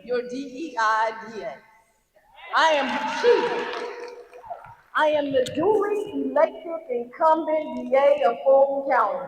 your DEI. I am chief. I am the duly elected incumbent DA of Fulton County.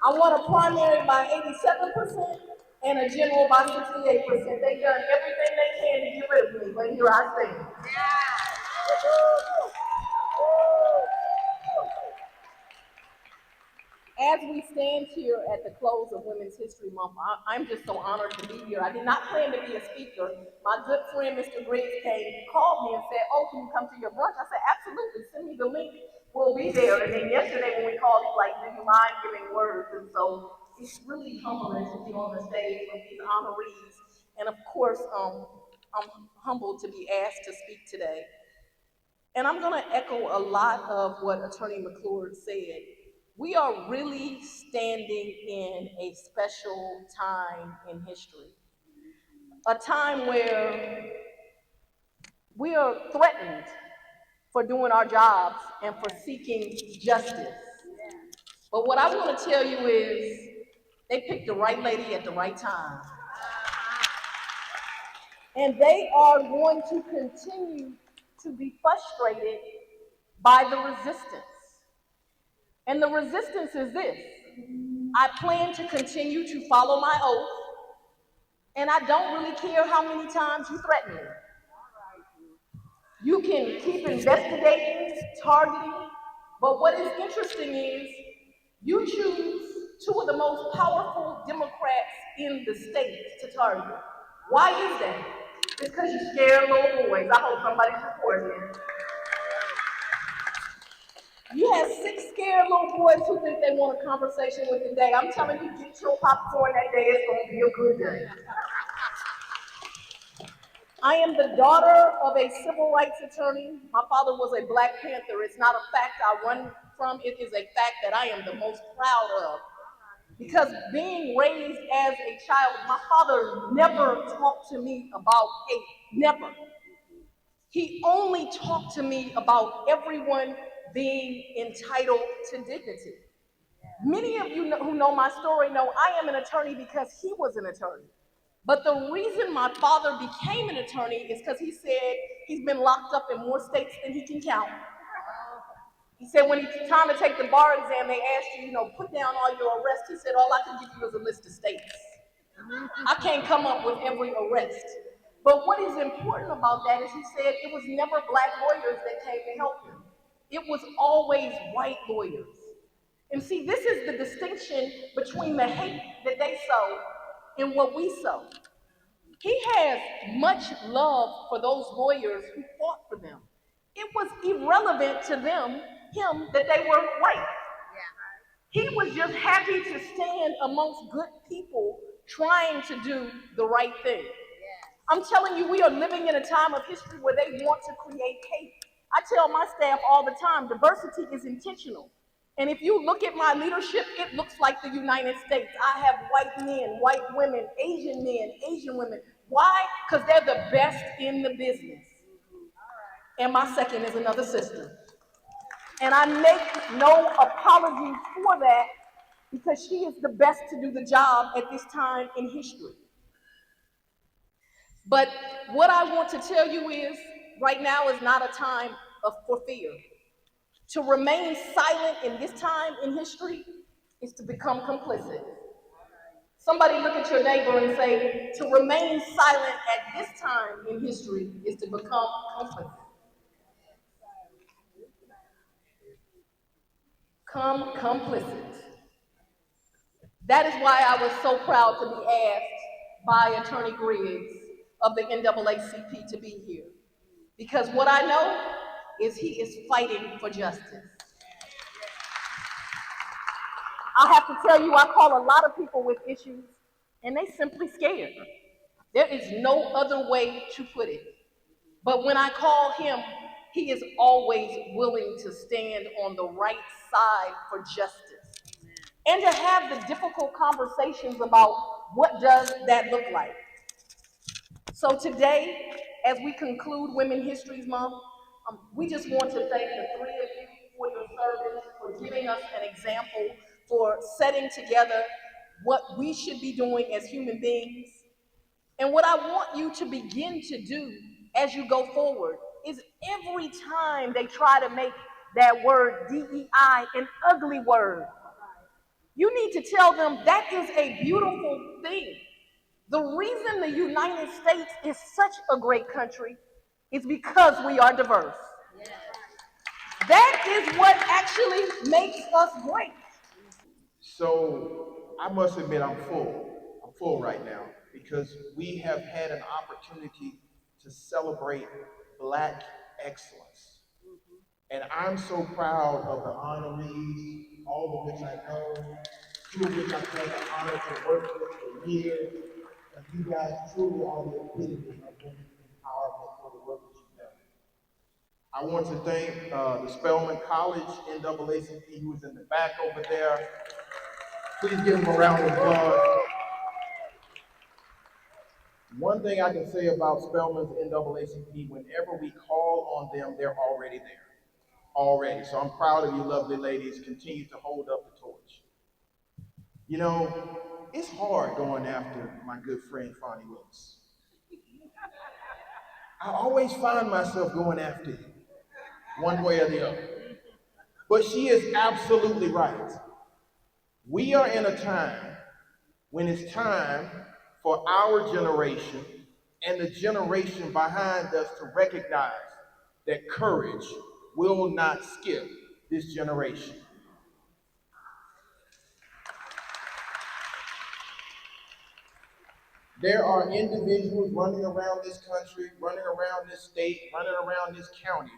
I won a primary by 87% and a general by 68%. They've done everything they can to get rid of me, but here I stand. As we stand here at the close of Women's History Month, I'm just so honored to be here. I did not plan to be a speaker. My good friend, Mr. Griggs, called me and said, "Oh, can you come to your brunch?" I said, "Absolutely, send me the link. We'll be there." And then yesterday when we called, he's like, "Do you mind giving words?" And so it's really humbling to be on the stage with these honorees. And of course, I'm humbled to be asked to speak today. And I'm going to echo a lot of what Attorney McClure said. We are really standing in a special time in history, a time where we are threatened for doing our jobs and for seeking justice. But what I want to tell you is they picked the right lady at the right time. And they are going to continue to be frustrated by the resistance. And the resistance is this: I plan to continue to follow my oath, and I don't really care how many times you threaten me. You can keep investigating, targeting, but what is interesting is you choose two of the most powerful Democrats in the state to target. Why is that? It's because you scare little boys. I hope somebody's recording. You have six scared little boys who think they want a conversation with today. I'm telling you, get your popcorn that day. It's going to be a good day. I am the daughter of a civil rights attorney. My father was a Black Panther. It's not a fact I run from. It is a fact that I am the most proud of. Because being raised as a child, my father never talked to me about hate. Never. He only talked to me about everyone being entitled to dignity. Many of you who know my story know I am an attorney because he was an attorney. But the reason my father became an attorney is because he said he's been locked up in more states than he can count. He said when it's time to take the bar exam, they asked you, put down all your arrests. He said, all I can give you is a list of states. I can't come up with every arrest. But what is important about that is he said it was never Black lawyers that came to help him. It was always white lawyers. And see, this is the distinction between the hate that they sow and what we sow. He has much love for those lawyers who fought for them. It was irrelevant to him, that they were white. He was just happy to stand amongst good people trying to do the right thing. I'm telling you, we are living in a time of history where they want to create hate. I tell my staff all the time, diversity is intentional. And if you look at my leadership, it looks like the United States. I have white men, white women, Asian men, Asian women. Why? Because they're the best in the business. And my second is another sister. And I make no apology for that because she is the best to do the job at this time in history. But what I want to tell you is right now is not a time for fear. To remain silent in this time in history is to become complicit. Somebody look at your neighbor and say, to remain silent at this time in history is to become complicit. Come complicit. That is why I was so proud to be asked by Attorney Griggs of the NAACP to be here. Because what I know is he is fighting for justice. I have to tell you, I call a lot of people with issues, and they simply scared. There is no other way to put it. But when I call him, he is always willing to stand on the right side for justice and to have the difficult conversations about what does that look like. So today, as we conclude Women History Month, we just want to thank the three of you for your service, for giving us an example, for setting together what we should be doing as human beings. And what I want you to begin to do as you go forward is every time they try to make that word DEI an ugly word, you need to tell them that is a beautiful thing. The reason the United States is such a great country is because we are diverse. That is what actually makes us great. So I must admit I'm full. I'm full right now because we have had an opportunity to celebrate Black excellence. And I'm so proud of the honorees, all of which I know, two of which I've had the honor to work with for years. And you guys truly are the epitome of women's empowerment for the work that you've done. I want to thank the Spelman College NAACP, who is in the back over there. Please give them a round of applause. One thing I can say about Spelman's NAACP, whenever we call on them, they're already there. Already. So I'm proud of you lovely ladies. Continue to hold up the torch. You know, it's hard going after my good friend Fonnie Willis. I always find myself going after him, one way or the other. But she is absolutely right. We are in a time when it's time for our generation and the generation behind us to recognize that courage will not skip this generation. There are individuals running around this country, running around this state, running around this county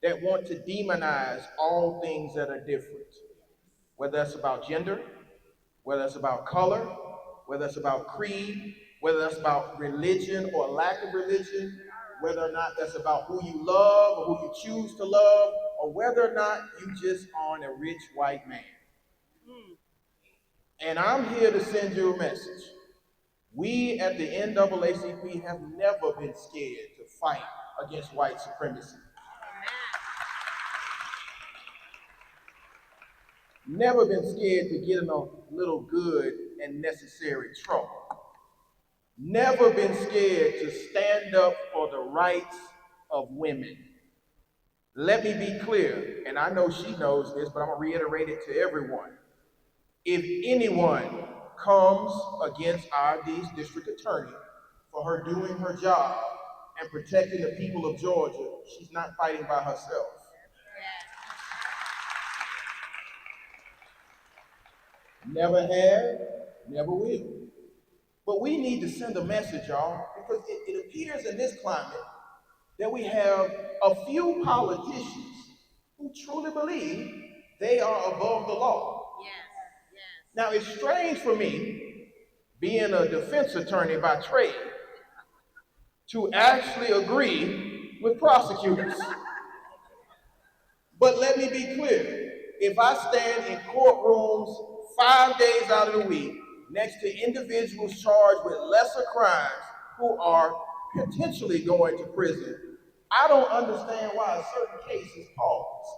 that want to demonize all things that are different, whether that's about gender, whether that's about color, whether that's about creed, whether that's about religion or lack of religion, whether or not that's about who you love or who you choose to love, or whether or not you just aren't a rich white man. And I'm here to send you a message. We at the NAACP have never been scared to fight against white supremacy. Never been scared to get in a little good and necessary trouble. Never been scared to stand up for the rights of women. Let me be clear, and I know she knows this, but I'm gonna reiterate it to everyone. If anyone comes against our D's district attorney for her doing her job and protecting the people of Georgia, she's not fighting by herself. Never have, never will. But we need to send a message, y'all, because it appears in this climate that we have a few politicians who truly believe they are above the law. Now, it's strange for me, being a defense attorney by trade, to actually agree with prosecutors. But let me be clear, if I stand in courtrooms 5 days out of the week next to individuals charged with lesser crimes who are potentially going to prison, I don't understand why a certain case is paused.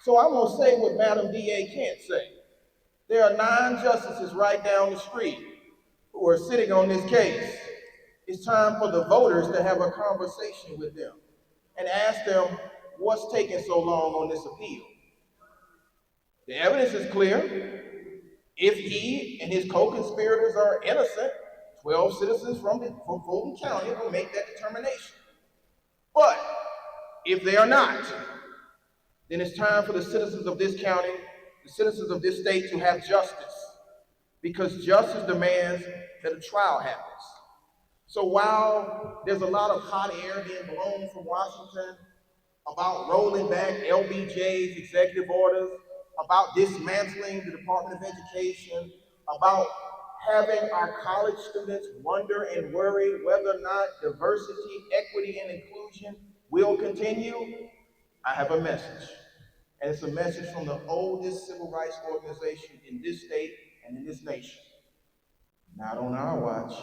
So I'm going to say what Madam DA can't say. There are 9 justices right down the street who are sitting on this case. It's time for the voters to have a conversation with them and ask them what's taking so long on this appeal. The evidence is clear. If he and his co-conspirators are innocent, 12 citizens from Fulton County will make that determination. But if they are not, then it's time for the citizens of this county, the citizens of this state to have justice, because justice demands that a trial happens. So while there's a lot of hot air being blown from Washington about rolling back LBJ's executive orders, about dismantling the Department of Education, about having our college students wonder and worry whether or not diversity, equity, and inclusion will continue, I have a message. And it's a message from the oldest civil rights organization in this state and in this nation. Not on our watch.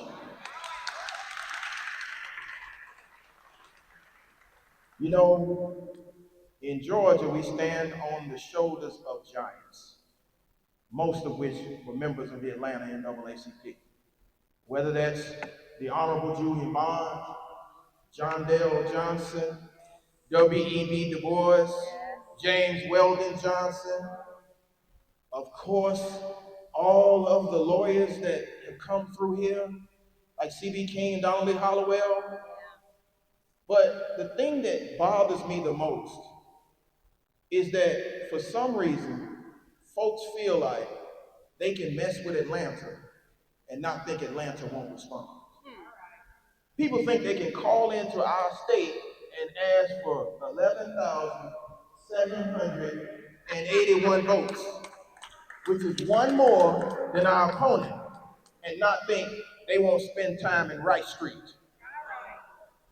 You know, in Georgia, we stand on the shoulders of giants. most of which were members of the Atlanta NAACP. Whether that's the Honorable Julian Bond, John Dale Johnson, W.E.B. Du Bois, James Weldon Johnson, of course, all of the lawyers that have come through here, like C.B. King and Donald Lee Hollowell. But the thing that bothers me the most is that for some reason, folks feel like they can mess with Atlanta and not think Atlanta won't respond. People think they can call into our state and ask for 11,781 votes, which is one more than our opponent, and not think they won't spend time in Rice Street.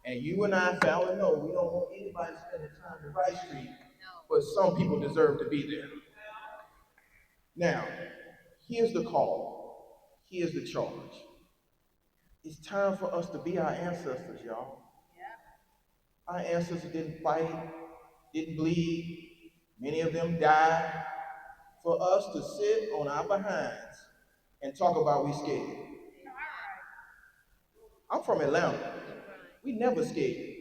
And you and I, Fallon, know we don't want anybody spending time in Rice Street, but some people deserve to be there. Now, here's the call. Here's the charge. It's time for us to be our ancestors, y'all. Our ancestors didn't fight, didn't bleed. Many of them died for us to sit on our behinds and talk about we scared. I'm from Atlanta. We never scared.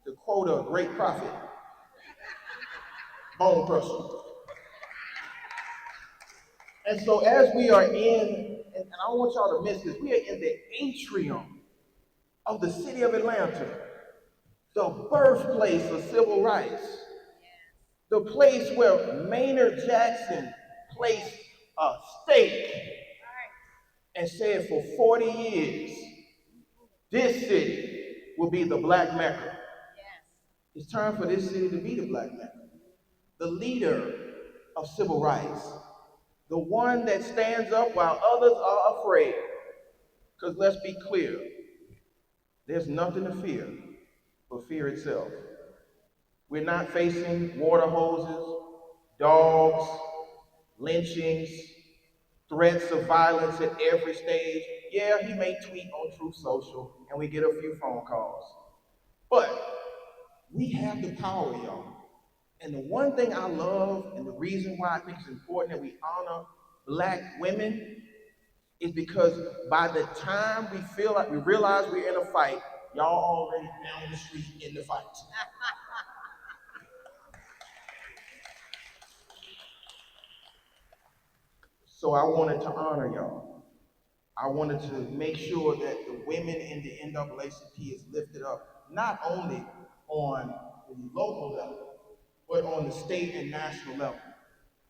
To quote a great prophet, bone crusher. And so as we are in, and I don't want y'all to miss this, we are in the atrium of the city of Atlanta, the birthplace of civil rights, the place where Maynard Jackson placed a stake and said for 40 years, this city will be the Black Mecca. It's time for this city to be the Black Mecca. The leader of civil rights, the one that stands up while others are afraid. Because let's be clear, there's nothing to fear but fear itself. We're not facing water hoses, dogs, lynchings, threats of violence at every stage. Yeah, he may tweet on Truth Social and we get a few phone calls. But we have the power, y'all. And the one thing I love and the reason why I think it's important that we honor Black women is because by the time we feel like we realize we're in a fight, y'all already down the street in the fight. So I wanted to honor y'all. I wanted to make sure that the women in the NAACP is lifted up, not only on the local level, but on the state and national level.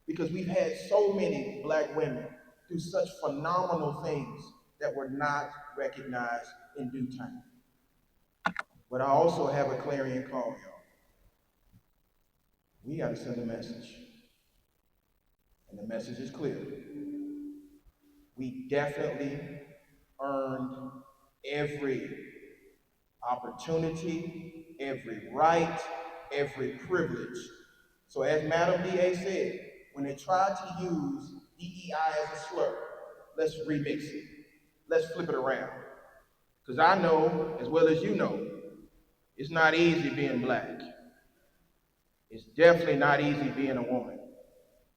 Because we've had so many Black women do such phenomenal things that were not recognized in due time. But I also have a clarion call, y'all. We gotta send a message. And the message is clear. We definitely earned every opportunity, every right, every privilege. So as Madam DA said, when they tried to use DEI as a slur, let's remix it. Let's flip it around. Because I know, as well as you know, it's not easy being Black. It's definitely not easy being a woman.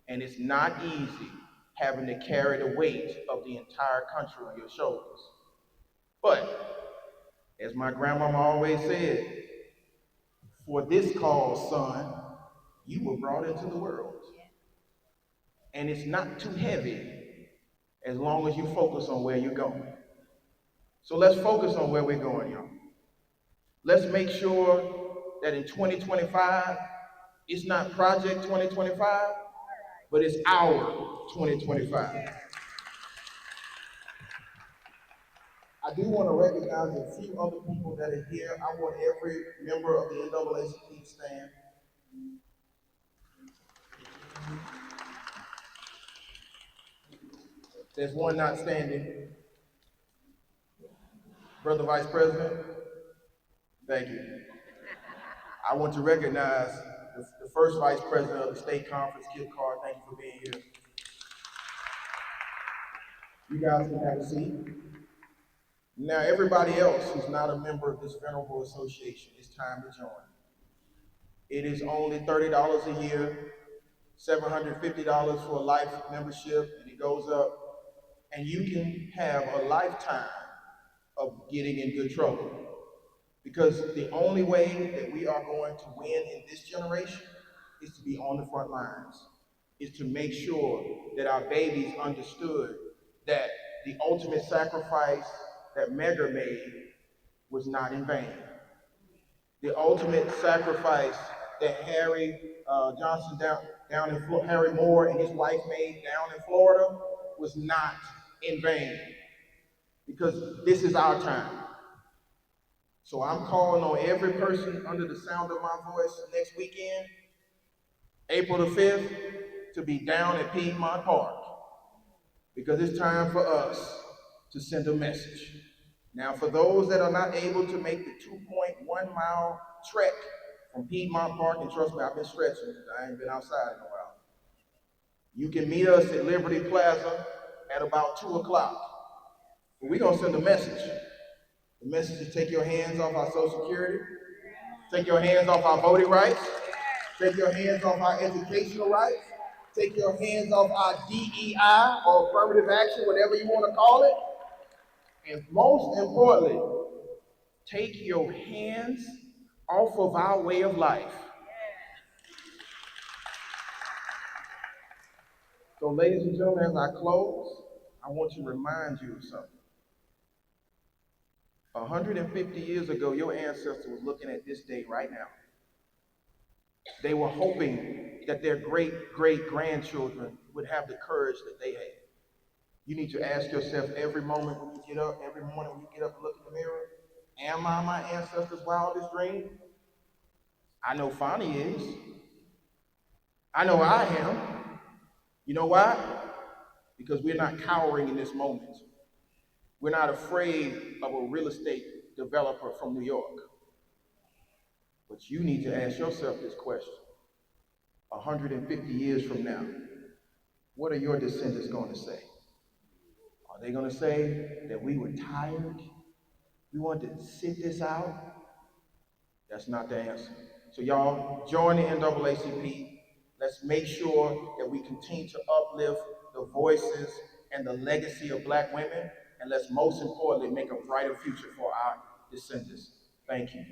And it's not easy having to carry the weight of the entire country on your shoulders. But, as my grandmama always said, for this cause, son, you were brought into the world. And it's not too heavy as long as you focus on where you're going. So let's focus on where we're going, y'all. Let's make sure that in 2025, it's not Project 2025, but it's our 2025. I do want to recognize a few other people that are here. I want every member of the NAACP to stand. There's one not standing. Brother Vice President, thank you. I want to recognize the first Vice President of the State Conference, Kip Carr. Thank you for being here. You guys can have a seat. Now, everybody else who's not a member of this venerable association, it's time to join. It is only $30 a year. $750 for a life membership, and it goes up. And you can have a lifetime of getting in good trouble. Because the only way that we are going to win in this generation is to be on the front lines, is to make sure that our babies understood that the ultimate sacrifice that Megger made was not in vain. The ultimate sacrifice that Harry Johnson down in Harry Moore and his wife made down in Florida was not in vain, because this is our time. So I'm calling on every person under the sound of my voice next weekend, April the 5th, to be down at Piedmont Park, because it's time for us to send a message. Now, for those that are not able to make the 2.1 mile trek from Piedmont Park, and trust me, I've been stretching because I ain't been outside in a while. You can meet us at Liberty Plaza at about 2 o'clock. But we're going to send a message. The message is take your hands off our Social Security, take your hands off our voting rights, take your hands off our educational rights, take your hands off our DEI or affirmative action, whatever you want to call it. And most importantly, take your hands off of our way of life. So, ladies and gentlemen, as I close, I want to remind you of something. 150 years ago, your ancestor was looking at this day right now. They were hoping that their great-great-grandchildren would have the courage that they had. You need to ask yourself every moment when you get up, every morning when you get up and look in the mirror, am I my ancestors' wildest dream? I know Fonnie is. I know I am. You know why? Because we're not cowering in this moment. We're not afraid of a real estate developer from New York. But you need to ask yourself this question. 150 years from now, what are your descendants going to say? Are they going to say that we were tired? We wanted to sit this out? That's not the answer. So y'all, join the NAACP. Let's make sure that we continue to uplift the voices and the legacy of Black women, and let's most importantly make a brighter future for our descendants. Thank you.